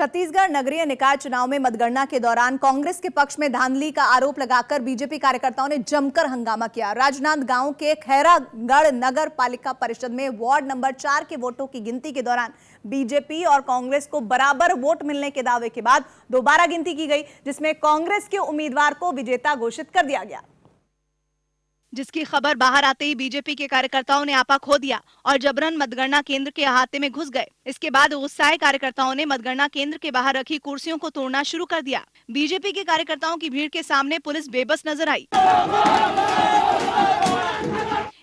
छत्तीसगढ़ नगरीय निकाय चुनाव में मतगणना के दौरान कांग्रेस के पक्ष में धांधली का आरोप लगाकर बीजेपी कार्यकर्ताओं ने जमकर हंगामा किया। राजनांदगांव के खैरागढ़ नगर पालिका परिषद में वार्ड नंबर 4 के वोटों की गिनती के दौरान बीजेपी और कांग्रेस को बराबर वोट मिलने के दावे के बाद दोबारा गिनती की गई, जिसमें कांग्रेस के उम्मीदवार को विजेता घोषित कर दिया गया। जिसकी खबर बाहर आते ही बीजेपी के कार्यकर्ताओं ने आपा खो दिया और जबरन मतगणना केंद्र के अहाते में घुस गए। इसके बाद गुस्साए कार्यकर्ताओं ने मतगणना केंद्र के बाहर रखी कुर्सियों को तोड़ना शुरू कर दिया। बीजेपी के कार्यकर्ताओं की भीड़ के सामने पुलिस बेबस नजर आई।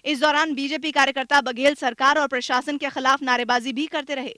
इस दौरान बीजेपी कार्यकर्ता बघेल सरकार और प्रशासन के खिलाफ नारेबाजी भी करते रहे।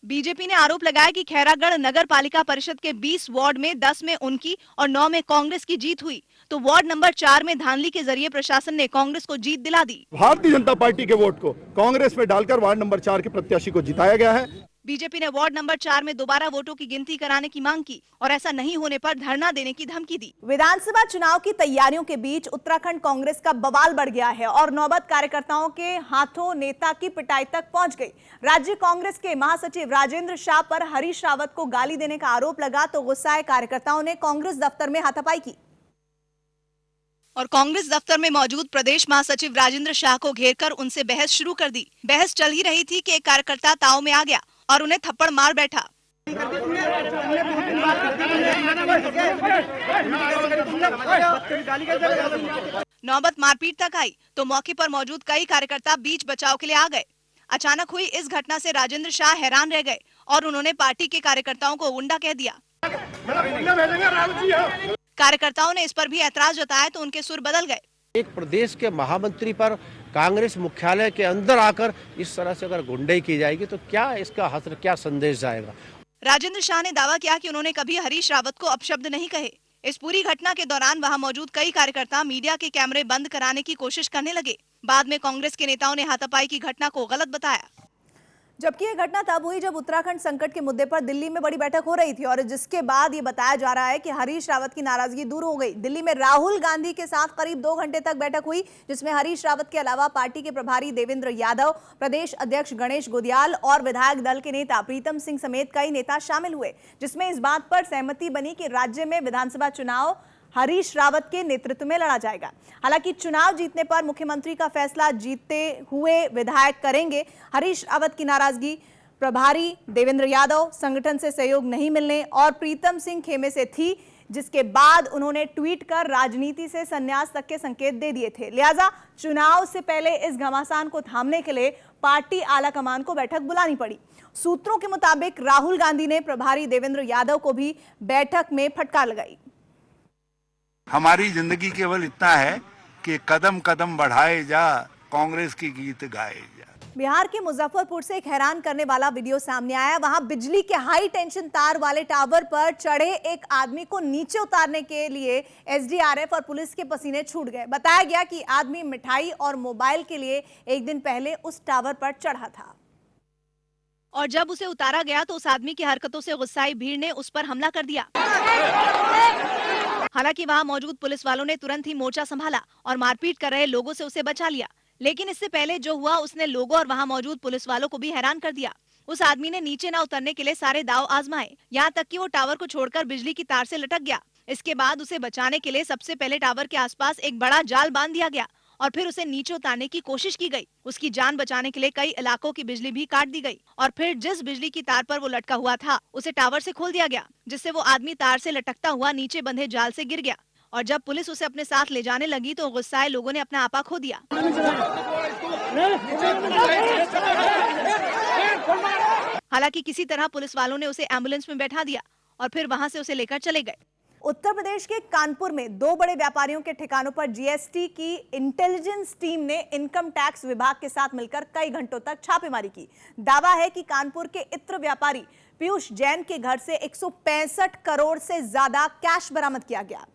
बीजेपी ने आरोप लगाया कि खैरागढ़ नगर पालिका परिषद के 20 वार्ड में 10 में उनकी और 9 में कांग्रेस की जीत हुई, तो वार्ड नंबर 4 में धांधली के जरिए प्रशासन ने कांग्रेस को जीत दिला दी। भारतीय जनता पार्टी के वोट को कांग्रेस में डालकर वार्ड नंबर 4 के प्रत्याशी को जिताया गया है। बीजेपी ने वार्ड नंबर 4 में दोबारा वोटों की गिनती कराने की मांग की और ऐसा नहीं होने पर धरना देने की धमकी दी। विधानसभा चुनाव की तैयारियों के बीच उत्तराखंड कांग्रेस का बवाल बढ़ गया है और नौबत कार्यकर्ताओं के हाथों नेता की पिटाई तक पहुंच गई। राज्य कांग्रेस के महासचिव राजेंद्र शाह पर हरीश रावत को गाली देने का आरोप लगा तो गुस्साए कार्यकर्ताओं ने कांग्रेस दफ्तर में हाथापाई की और कांग्रेस दफ्तर में मौजूद प्रदेश महासचिव राजेंद्र शाह को घेरकर उनसे बहस शुरू कर दी। बहस चल ही रही थी कि एक कार्यकर्ता ताव में आ गया और उन्हें थप्पड़ मार बैठा। नौबत मारपीट तक आई तो मौके पर मौजूद कई कार्यकर्ता बीच बचाव के लिए आ गए। अचानक हुई इस घटना से राजेंद्र शाह हैरान रह गए और उन्होंने पार्टी के कार्यकर्ताओं को गुंडा कह दिया। कार्यकर्ताओं ने इस पर भी ऐतराज जताया तो उनके सुर बदल गए। एक प्रदेश के महामंत्री पर कांग्रेस मुख्यालय के अंदर आकर इस तरह से अगर गुंडाई की जाएगी तो क्या इसका हसर, क्या संदेश जाएगा। राजेंद्र शाह ने दावा किया कि उन्होंने कभी हरीश रावत को अपशब्द नहीं कहे। इस पूरी घटना के दौरान वहां मौजूद कई कार्यकर्ता मीडिया के कैमरे बंद कराने की कोशिश करने लगे। बाद में कांग्रेस के नेताओं ने हाथापाई की घटना को गलत बताया। जबकि यह घटना तब हुई जब उत्तराखंड संकट के मुद्दे पर दिल्ली में बड़ी बैठक हो रही थी और जिसके बाद ये बताया जा रहा है कि हरीश रावत की नाराजगी दूर हो गई। दिल्ली में राहुल गांधी के साथ करीब 2 घंटे तक बैठक हुई, जिसमें हरीश रावत के अलावा पार्टी के प्रभारी देवेंद्र यादव, प्रदेश अध्यक्ष गणेश गोदियाल और विधायक दल के नेता प्रीतम सिंह समेत कई नेता शामिल हुए, जिसमें इस बात पर सहमति बनी कि राज्य में विधानसभा चुनाव हरीश रावत के नेतृत्व में लड़ा जाएगा। हालांकि चुनाव जीतने पर मुख्यमंत्री का फैसला जीतते हुए विधायक करेंगे। हरीश रावत की नाराजगी प्रभारी देवेंद्र यादव, संगठन से सहयोग नहीं मिलने और प्रीतम सिंह खेमे से थी, जिसके बाद उन्होंने ट्वीट कर राजनीति से संन्यास तक के संकेत दे दिए थे। लिहाजा चुनाव से पहले इस घमासान को थामने के लिए पार्टी आलाकमान को बैठक बुलानी पड़ी। सूत्रों के मुताबिक राहुल गांधी ने प्रभारी देवेंद्र यादव को भी बैठक में फटकार लगाई। हमारी जिंदगी केवल इतना है कि कदम कदम बढ़ाए जा, कांग्रेस की गीत गाए जा। बिहार के मुजफ्फरपुर से एक हैरान करने वाला वीडियो सामने आया। वहां बिजली के हाई टेंशन तार वाले टावर पर चढ़े एक आदमी को नीचे उतारने के लिए एसडीआरएफ और पुलिस के पसीने छूट गए। बताया गया कि आदमी मिठाई और मोबाइल के लिए एक दिन पहले उस टावर पर चढ़ा था और जब उसे उतारा गया तो उस आदमी की हरकतों से गुस्साई भीड़ ने उस पर हमला कर दिया। हालांकि वहां मौजूद पुलिस वालों ने तुरंत ही मोर्चा संभाला और मारपीट कर रहे लोगों से उसे बचा लिया। लेकिन इससे पहले जो हुआ उसने लोगों और वहां मौजूद पुलिस वालों को भी हैरान कर दिया। उस आदमी ने नीचे न उतरने के लिए सारे दाव आजमाए, यहाँ तक कि वो टावर को छोड़कर बिजली की तार से लटक गया। इसके बाद उसे बचाने के लिए सबसे पहले टावर के आसपास एक बड़ा जाल बांध दिया गया और फिर उसे नीचे उतारने की कोशिश की गई। उसकी जान बचाने के लिए कई इलाकों की बिजली भी काट दी गई और फिर जिस बिजली की तार पर वो लटका हुआ था उसे टावर से खोल दिया गया, जिससे वो आदमी तार से लटकता हुआ नीचे बंधे जाल से गिर गया। और जब पुलिस उसे अपने साथ ले जाने लगी तो गुस्साए लोगों ने अपना आपा खो दिया। हालांकि किसी तरह पुलिस वालों ने उसे एम्बुलेंस में बैठा दिया और फिर वहां से उसे लेकर चले गए। उत्तर प्रदेश के कानपुर में 2 बड़े व्यापारियों के ठिकानों पर जीएसटी की इंटेलिजेंस टीम ने इनकम टैक्स विभाग के साथ मिलकर कई घंटों तक छापेमारी की। दावा है कि कानपुर के इत्र व्यापारी पीयूष जैन के घर से 165 करोड़ से ज्यादा कैश बरामद किया गया।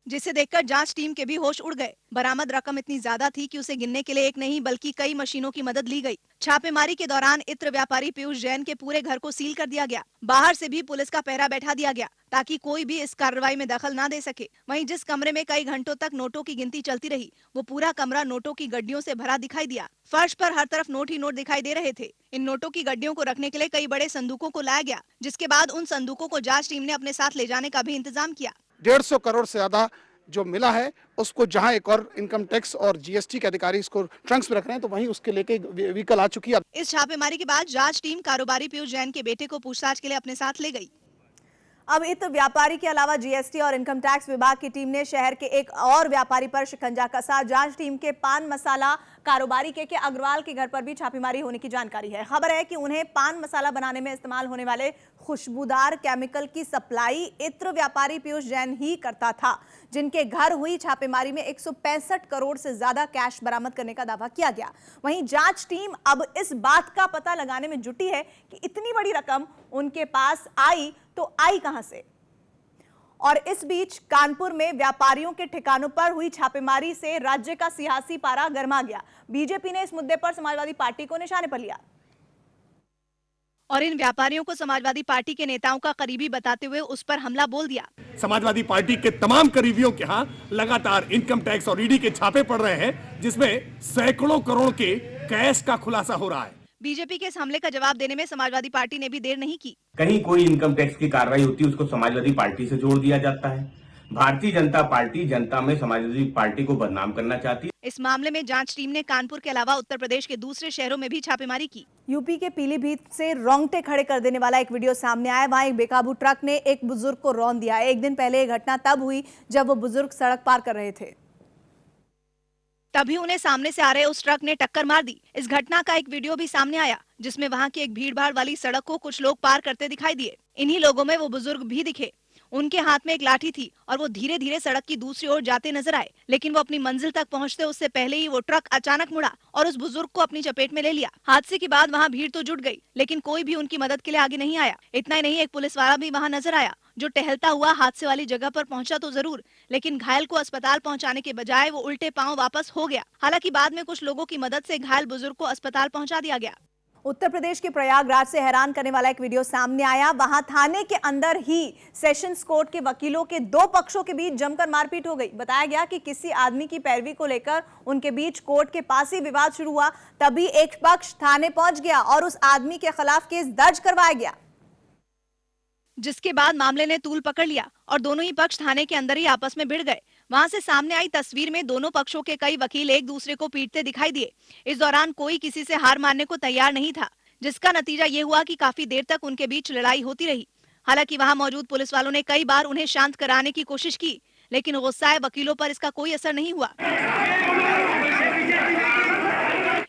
जिसे देखकर जांच टीम के भी होश उड़ गए। बरामद रकम इतनी ज्यादा थी कि उसे गिनने के लिए एक नहीं बल्कि कई मशीनों की मदद ली गई। छापेमारी के दौरान इत्र व्यापारी पीयूष जैन के पूरे घर को सील कर दिया गया। बाहर से भी पुलिस का पहरा बैठा दिया गया ताकि कोई भी इस कार्रवाई में दखल ना दे सके। वहीं जिस कमरे में कई घंटों तक नोटों की गिनती चलती रही, वो पूरा कमरा नोटों की गड्डियों से भरा दिखाई दिया। फर्श पर हर तरफ नोट ही नोट दिखाई दे रहे थे। इन नोटों की गड्डियों को रखने के लिए कई बड़े संदूकों को लाया गया, जिसके बाद उन संदूकों को जांच टीम ने अपने साथ ले जाने का भी इंतजाम किया। 150 करोड़ से ज्यादा जो मिला है उसको जहां एक और इनकम टैक्स और जीएसटी के अधिकारी इसको ट्रंक्स में रख रहे हैं, तो वहीं उसके लेके व्हीकल आ चुकी है। इस छापेमारी के बाद जांच टीम कारोबारी पीयूष जैन के बेटे को पूछताछ के लिए अपने साथ ले गई। अब इत्र व्यापारी के अलावा जीएसटी और इनकम टैक्स विभाग की टीम ने शहर के एक और व्यापारी पर शिकंजा कसा। जांच टीम के पान मसाला कारोबारी के अग्रवाल के घर पर भी छापेमारी होने की जानकारी है। खबर है कि उन्हें पान मसाला बनाने में इस्तेमाल होने वाले खुशबूदार केमिकल की सप्लाई इत्र व्यापारी पीयूष जैन ही करता था, जिनके घर हुई छापेमारी में 165 करोड़ से ज्यादा कैश बरामद करने का दावा किया गया। वहीं जांच टीम अब इस बात का पता लगाने में जुटी है कि इतनी बड़ी रकम उनके पास आई तो आई कहां से। और इस बीच कानपुर में व्यापारियों के ठिकानों पर हुई छापेमारी से राज्य का सियासी पारा गर्मा गया। बीजेपी ने इस मुद्दे पर समाजवादी पार्टी को निशाने पर लिया और इन व्यापारियों को समाजवादी पार्टी के नेताओं का करीबी बताते हुए उस पर हमला बोल दिया। समाजवादी पार्टी के तमाम करीबियों के यहाँ लगातार इनकम टैक्स और ईडी के छापे पड़ रहे हैं, जिसमें सैकड़ों करोड़ के कैश का खुलासा हो रहा है। बीजेपी के इस हमले का जवाब देने में समाजवादी पार्टी ने भी देर नहीं की। कहीं कोई इनकम टैक्स की कार्रवाई होती है, उसको समाजवादी पार्टी से जोड़ दिया जाता है। भारतीय जनता पार्टी जनता में समाजवादी पार्टी को बदनाम करना चाहती है। इस मामले में जांच टीम ने कानपुर के अलावा उत्तर प्रदेश के दूसरे शहरों में भी छापेमारी की। यूपी के पीलीभीत से रोंगटे खड़े कर देने वाला एक वीडियो सामने आया। वहां एक बेकाबू ट्रक ने एक बुजुर्ग को रौंद दिया। एक दिन पहले ये घटना तब हुई जब वो बुजुर्ग सड़क पार कर रहे थे, तभी उन्हें सामने से आ रहे उस ट्रक ने टक्कर मार दी। इस घटना का एक वीडियो भी सामने आया, जिसमें वहां की एक भीड़भाड़ वाली सड़क को कुछ लोग पार करते दिखाई दिए। इन्हीं लोगों में वो बुजुर्ग भी दिखे। उनके हाथ में एक लाठी थी और वो धीरे धीरे सड़क की दूसरी ओर जाते नजर आए, लेकिन वो अपनी मंजिल तक पहुंचते उससे पहले ही वो ट्रक अचानक मुड़ा और उस बुजुर्ग को अपनी चपेट में ले लिया। हादसे के बाद वहां भीड़ तो जुट गई, लेकिन कोई भी उनकी मदद के लिए आगे नहीं आया। इतना ही नहीं, एक पुलिस वाला भी वहां नजर आया, जो टहलता हुआ हादसे वाली जगह पर पहुंचा तो जरूर, लेकिन घायल को अस्पताल पहुंचाने के बजाय वो उल्टे पांव वापस हो गया। हालांकि बाद में कुछ लोगों की मदद से घायल बुजुर्ग को अस्पताल पहुंचा दिया गया। उत्तर प्रदेश के प्रयागराज से हैरान करने वाला एक वीडियो सामने आया। वहां थाने के अंदर ही सेशंस कोर्ट के वकीलों के दो पक्षों के बीच जमकर मारपीट हो गई। बताया गया कि किसी आदमी की पैरवी को लेकर उनके बीच कोर्ट के पास ही विवाद शुरू हुआ। तभी एक पक्ष थाने पहुंच गया और उस आदमी के खिलाफ केस दर्ज करवाया गया, जिसके बाद मामले ने तूल पकड़ लिया और दोनों ही पक्ष थाने के अंदर ही आपस में भिड़ गए। वहां से सामने आई तस्वीर में दोनों पक्षों के कई वकील एक दूसरे को पीटते दिखाई दिए। इस दौरान कोई किसी से हार मानने को तैयार नहीं था, जिसका नतीजा ये हुआ कि काफी देर तक उनके बीच लड़ाई होती रही। हालांकि वहां मौजूद पुलिस वालों ने कई बार उन्हें शांत कराने की कोशिश की, लेकिन गुस्साए वकीलों पर इसका कोई असर नहीं हुआ।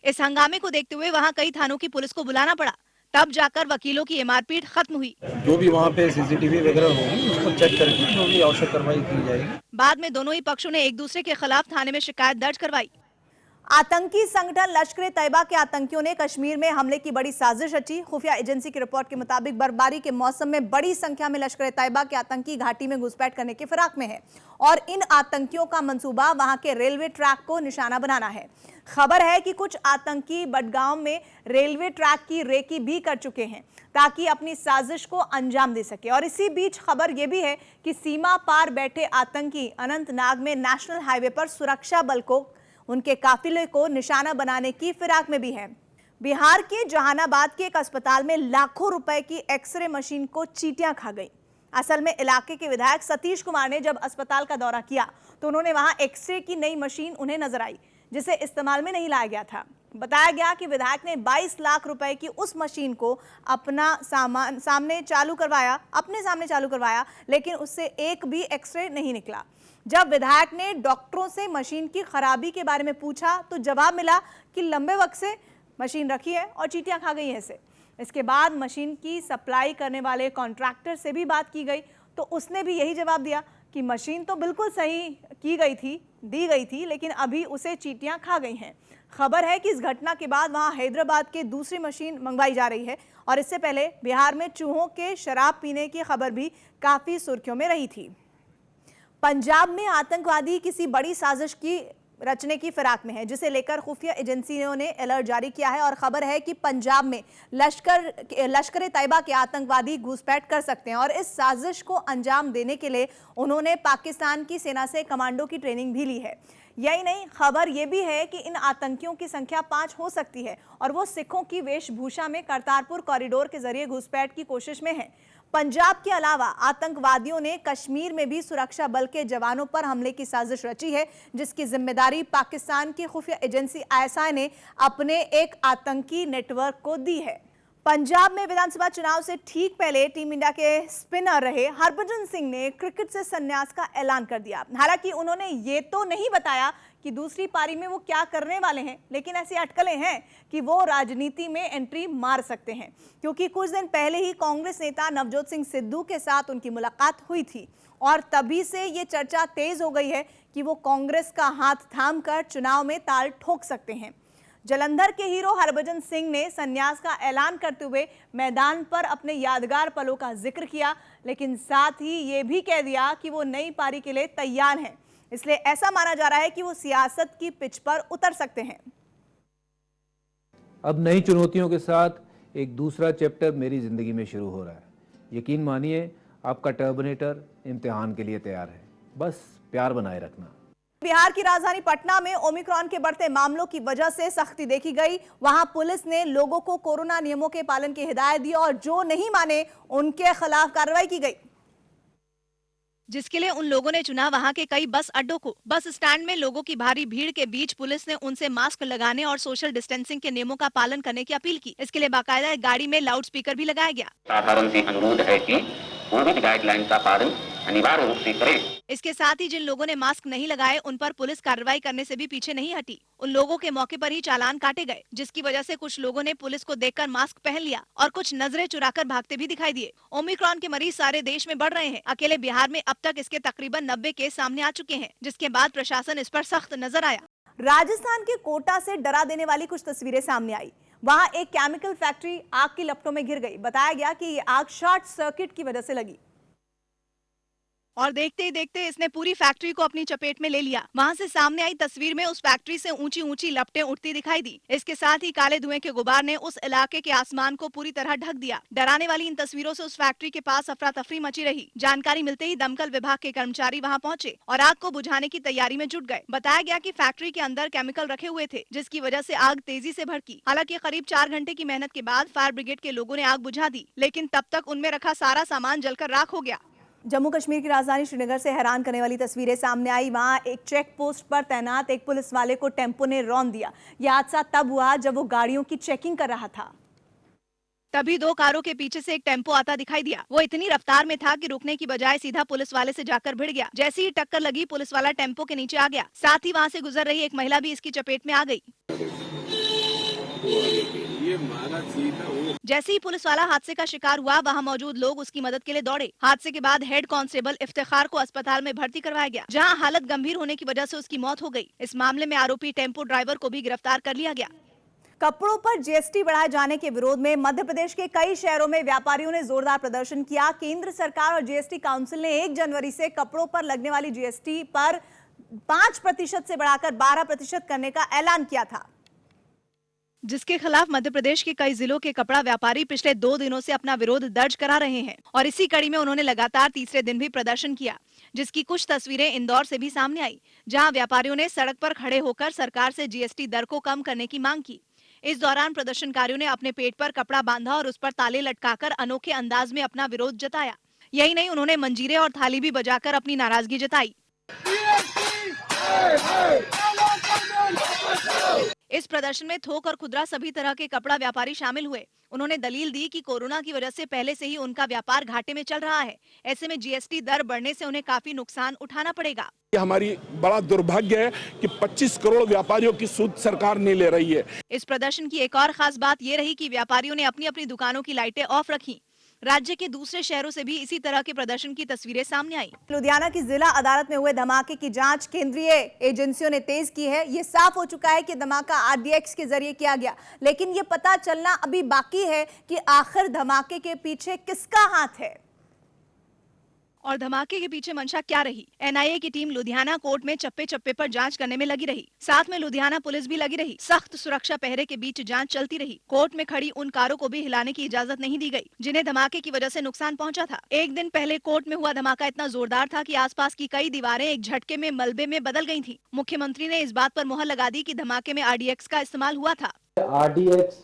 इस हंगामे को देखते हुए वहां कई थानों की पुलिस को बुलाना पड़ा, तब जाकर वकीलों की ये मारपीट खत्म हुई। जो भी वहाँ पे सीसीटीवी वगैरह होगी उसको चेक करके जो भी आवश्यक कार्रवाई की जाएगी। बाद में दोनों ही पक्षों ने एक दूसरे के खिलाफ थाने में शिकायत दर्ज करवाई। आतंकी संगठन लश्कर ए तैयबा के आतंकियों ने कश्मीर में हमले की बड़ी साजिश रची। खुफिया एजेंसी की रिपोर्ट के मुताबिक बर्फबारी के मौसम में बड़ी संख्या में लश्कर ए तैयबा के आतंकी घाटी में घुसपैठ करने की फिराक में है और इन आतंकियों का मंसूबा वहां के रेलवे ट्रैक को निशाना बनाना है। खबर है कि कुछ आतंकी बडगांव में रेलवे ट्रैक की रेकी भी कर चुके हैं ताकि अपनी साजिश को अंजाम दे सके। और इसी बीच खबर यह भी है कि सीमा पार बैठे आतंकी अनंतनाग में नेशनल हाईवे पर सुरक्षा बल को उनके काफिले को निशाना बनाने की फिराक में भी है। बिहार के जहानाबाद के एक अस्पताल में लाखों रुपए की एक्सरे मशीन को चींटियां खा गई। असल में इलाके के विधायक सतीश कुमार ने जब अस्पताल का दौरा किया तो उन्होंने वहां एक्सरे की नई मशीन उन्हें नजर आई, जिसे इस्तेमाल में नहीं लाया गया था। बताया गया कि विधायक ने 22 लाख रुपए की उस मशीन को अपने सामने चालू करवाया, लेकिन उससे एक भी एक्सरे नहीं निकला। जब विधायक ने डॉक्टरों से मशीन की खराबी के बारे में पूछा तो जवाब मिला कि लंबे वक्त से मशीन रखी है और चींटियां खा गई हैं इसे। इसके बाद मशीन की सप्लाई करने वाले कॉन्ट्रैक्टर से भी बात की गई तो उसने भी यही जवाब दिया कि मशीन तो बिल्कुल सही दी गई थी, लेकिन अभी उसे चींटियां खा गई हैं। खबर है कि इस घटना के बाद वहां हैदराबाद के दूसरी मशीन मंगवाई जा रही है और इससे पहले बिहार में चूहों के शराब पीने की खबर भी काफी सुर्खियों में रही थी। पंजाब में आतंकवादी किसी बड़ी साजिश की रचने की फिराक में है, जिसे लेकर खुफिया एजेंसियों ने अलर्ट जारी किया है और खबर है कि पंजाब में लश्कर तैयबा के आतंकवादी घुसपैठ कर सकते हैं और इस साजिश को अंजाम देने के लिए उन्होंने पाकिस्तान की सेना से कमांडो की ट्रेनिंग भी ली है। यही नहीं, खबर यह भी है कि इन आतंकियों की संख्या 5 हो सकती है और वो सिखों की वेशभूषा में करतारपुर कॉरिडोर के जरिए घुसपैठ की कोशिश में है। पंजाब के अलावा आतंकवादियों ने कश्मीर में भी सुरक्षा बल के जवानों पर हमले की साजिश रची है, जिसकी जिम्मेदारी पाकिस्तान की खुफिया एजेंसी ISI ने अपने एक आतंकी नेटवर्क को दी है। पंजाब में विधानसभा चुनाव से ठीक पहले टीम इंडिया के स्पिनर रहे हरभजन सिंह ने क्रिकेट से संन्यास का ऐलान कर दिया। हालांकि उन्होंने ये तो नहीं बताया कि दूसरी पारी में वो क्या करने वाले हैं, लेकिन ऐसी अटकलें हैं कि वो राजनीति में एंट्री मार सकते हैं, क्योंकि कुछ दिन पहले ही कांग्रेस नेता नवजोत सिंह सिद्धू के साथ उनकी मुलाकात हुई थी और तभी से ये चर्चा तेज हो गई है कि वो कांग्रेस का हाथ थामकर चुनाव में ताल ठोक सकते हैं। जलंधर के हीरो हरभजन सिंह ने संन्यास का ऐलान करते हुए मैदान पर अपने यादगार पलों का जिक्र किया, लेकिन साथ ही ये भी कह दिया कि वो नई पारी के लिए तैयार हैं। इसलिए ऐसा माना जा रहा है कि वो सियासत की पिच पर उतर सकते हैं। अब नई चुनौतियों के साथ एक दूसरा चैप्टर मेरी जिंदगी में शुरू हो रहा है। यकीन मानिए, आपका टर्मिनेटर इम्तिहान के लिए तैयार है, बस प्यार बनाए रखना। बिहार की राजधानी पटना में ओमिक्रॉन के बढ़ते मामलों की वजह से सख्ती देखी गई। वहां पुलिस ने लोगों को कोरोना नियमों के पालन की हिदायत दी और जो नहीं माने उनके खिलाफ कार्रवाई की गई, जिसके लिए उन लोगों ने चुना वहां के कई बस अड्डों को। बस स्टैंड में लोगों की भारी भीड़ के बीच पुलिस ने उनसे मास्क लगाने और सोशल डिस्टेंसिंग के नियमों का पालन करने की अपील की। इसके लिए बाकायदा गाड़ी में लाउड स्पीकर भी लगाया गया। साधारण से अनुरोध है कि कोविड गाइडलाइन का पालन अनिवार्य रूप से करें। इसके साथ ही जिन लोगों ने मास्क नहीं लगाए उन पर पुलिस कार्रवाई करने से भी पीछे नहीं हटी। उन लोगों के मौके पर ही चालान काटे गए, जिसकी वजह से कुछ लोगों ने पुलिस को देखकर मास्क पहन लिया और कुछ नजरें चुराकर भागते भी दिखाई दिए। ओमिक्रॉन के मरीज सारे देश में बढ़ रहे हैं। अकेले बिहार में अब तक इसके तकरीबन 90 केस सामने आ चुके हैं, जिसके बाद प्रशासन इस पर सख्त नजर आया। राजस्थान के कोटा से डरा देने वाली कुछ तस्वीरें सामने आई। वहां एक केमिकल फैक्ट्री आग की लपटों में घिर गई। बताया गया कि ये आग शॉर्ट सर्किट की वजह से लगी और देखते ही देखते इसने पूरी फैक्ट्री को अपनी चपेट में ले लिया। वहां से सामने आई तस्वीर में उस फैक्ट्री से ऊंची ऊंची लपटें उठती दिखाई दी। इसके साथ ही काले धुएं के गुबार ने उस इलाके के आसमान को पूरी तरह ढक दिया। डराने वाली इन तस्वीरों से उस फैक्ट्री के पास अफरा तफरी मची रही। जानकारी मिलते ही दमकल विभाग के कर्मचारी वहां पहुंचे और आग को बुझाने की तैयारी में जुट गए। बताया गया कि फैक्ट्री के अंदर केमिकल रखे हुए थे, जिसकी वजह से आग तेजी से भड़की। हालांकि करीब 4 घंटे की मेहनत के बाद फायर ब्रिगेड के लोगों ने आग बुझा दी, लेकिन तब तक उनमें रखा सारा सामान जलकर राख हो गया। जम्मू कश्मीर की राजधानी श्रीनगर से हैरान करने वाली तस्वीरें सामने आई। वहां एक चेक पोस्ट पर तैनात एक पुलिस वाले को टेम्पो ने रौंद दिया। यह हादसा तब हुआ जब वो गाड़ियों की चेकिंग कर रहा था। तभी 2 कारों के पीछे से एक टेम्पो आता दिखाई दिया। वो इतनी रफ्तार में था कि रुकने की बजाय सीधा पुलिस वाले से जाकर भिड़ गया। जैसे ही टक्कर लगी, पुलिस वाला टेम्पो के नीचे आ गया। साथ ही वहां से गुजर रही एक महिला भी इसकी चपेट में आ गई। जैसे ही पुलिस वाला हादसे का शिकार हुआ, वहां मौजूद लोग उसकी मदद के लिए दौड़े। हादसे के बाद हेड कांस्टेबल इफ्तिखार को अस्पताल में भर्ती करवाया गया, जहां हालत गंभीर होने की वजह से उसकी मौत हो गई। इस मामले में आरोपी टेम्पो ड्राइवर को भी गिरफ्तार कर लिया गया। कपड़ों पर जीएसटी बढ़ाए जाने के विरोध में मध्य प्रदेश के कई शहरों में व्यापारियों ने जोरदार प्रदर्शन किया। केंद्र सरकार और जीएसटी काउंसिल ने 1 जनवरी से कपड़ों पर लगने वाली जीएसटी पर 5% से बढ़ाकर 12% करने का ऐलान किया था, जिसके खिलाफ मध्य प्रदेश के कई जिलों के कपड़ा व्यापारी पिछले 2 दिनों से अपना विरोध दर्ज करा रहे हैं और इसी कड़ी में उन्होंने लगातार तीसरे दिन भी प्रदर्शन किया, जिसकी कुछ तस्वीरें इंदौर से भी सामने आई, जहां व्यापारियों ने सड़क पर खड़े होकर सरकार से जीएसटी दर को कम करने की मांग की। इस दौरान प्रदर्शनकारियों ने अपने पेट पर कपड़ा बांधा और उस पर ताले लटकाकर अनोखे अंदाज में अपना विरोध जताया। यही नहीं, उन्होंने मंजीरे और थाली भी बजाकर अपनी नाराजगी जताई। इस प्रदर्शन में थोक और खुदरा सभी तरह के कपड़ा व्यापारी शामिल हुए। उन्होंने दलील दी कि कोरोना की वजह से पहले से ही उनका व्यापार घाटे में चल रहा है। ऐसे में जीएसटी दर बढ़ने से उन्हें काफी नुकसान उठाना पड़ेगा। ये हमारी बड़ा दुर्भाग्य है कि 25 करोड़ व्यापारियों की सूद सरकार नहीं ले रही है। इस प्रदर्शन की एक और खास बात ये रही कि व्यापारियों ने अपनी अपनी दुकानों की लाइटें ऑफ रखी। राज्य के दूसरे शहरों से भी इसी तरह के प्रदर्शन की तस्वीरें सामने आई। लुधियाना की जिला अदालत में हुए धमाके की जांच केंद्रीय एजेंसियों ने तेज की है। ये साफ हो चुका है कि धमाका RDX के जरिए किया गया, लेकिन ये पता चलना अभी बाकी है कि आखिर धमाके के पीछे किसका हाथ है। और धमाके के पीछे मंशा क्या रही। एनआईए की टीम लुधियाना कोर्ट में चप्पे चप्पे पर जांच करने में लगी रही। साथ में लुधियाना पुलिस भी लगी रही। सख्त सुरक्षा पहरे के बीच जांच चलती रही। कोर्ट में खड़ी उन कारों को भी हिलाने की इजाजत नहीं दी गई जिन्हें धमाके की वजह से नुकसान पहुंचा था। एक दिन पहले कोर्ट में हुआ धमाका इतना जोरदार था कि आसपास की कई दीवारें एक झटके में मलबे में बदल गई थी। मुख्यमंत्री ने इस बात पर मुहर लगा दी कि धमाके में आरडीएक्स का इस्तेमाल हुआ था। आरडीएक्स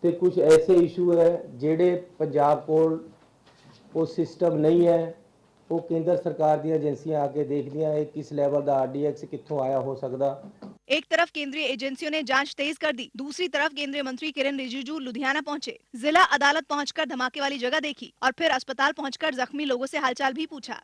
ਤੇ ਕੁਝ ਐਸੇ ਇਸ਼ੂ ਹੈ ਜਿਹੜੇ ਪੰਜਾਬ ਕੋਲ ਉਹ ਸਿਸਟਮ ਨਹੀਂ ਹੈ। ਉਹ ਕੇਂਦਰ ਸਰਕਾਰ ਦੀਆਂ ਏਜੰਸੀਆਂ ਆ ਕੇ ਦੇਖਦੀਆਂ ਹੈ ਕਿਸ ਲੈਵਲ ਦਾ ਆਰਡੀਐਕਸ ਕਿੱਥੋਂ ਆਇਆ ਹੋ ਸਕਦਾ। एक तरफ केंद्रीय एजेंसियों ने जांच तेज कर दी, दूसरी तरफ केंद्रीय मंत्री किरेन रिजिजू लुधियाना पहुंचे। जिला अदालत पहुंचकर धमाके वाली जगह देखी और फिर अस्पताल पहुंचकर जख्मी लोगों से हालचाल भी पूछा।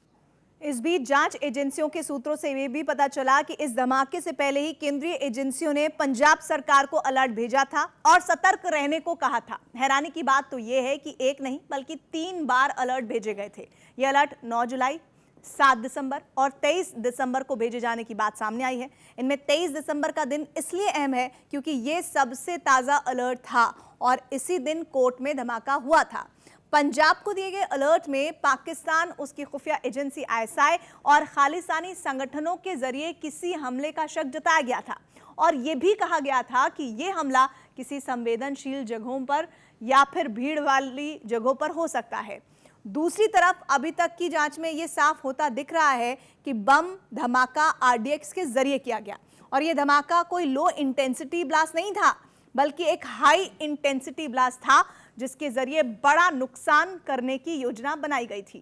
इस बीच जांच एजेंसियों के सूत्रों से ये भी पता चला कि इस धमाके से पहले ही केंद्रीय एजेंसियों ने पंजाब सरकार को अलर्ट भेजा था और सतर्क रहने को कहा था। हैरानी की बात तो ये है कि एक नहीं बल्कि 3 बार अलर्ट भेजे गए थे। ये अलर्ट 9 जुलाई, 7 दिसंबर और 23 दिसंबर को भेजे जाने की बात सामने आई है। इनमें 23 दिसंबर का दिन इसलिए अहम है क्योंकि ये सबसे ताज़ा अलर्ट था और इसी दिन कोर्ट में धमाका हुआ था। पंजाब को दिए गए अलर्ट में पाकिस्तान, उसकी खुफिया एजेंसी आईएसआई और खालिस्तानी संगठनों के जरिए किसी हमले का शक जताया गया था और ये भी कहा गया था कि ये हमला किसी संवेदनशील जगहों पर या फिर भीड़ वाली जगहों पर हो सकता है। दूसरी तरफ अभी तक की जांच में ये साफ होता दिख रहा है कि बम धमाका आरडीएक्स के जरिए किया गया और ये धमाका कोई लो इंटेंसिटी ब्लास्ट नहीं था बल्कि एक हाई इंटेंसिटी ब्लास्ट था जिसके जरिए बड़ा नुकसान करने की योजना बनाई गई थी।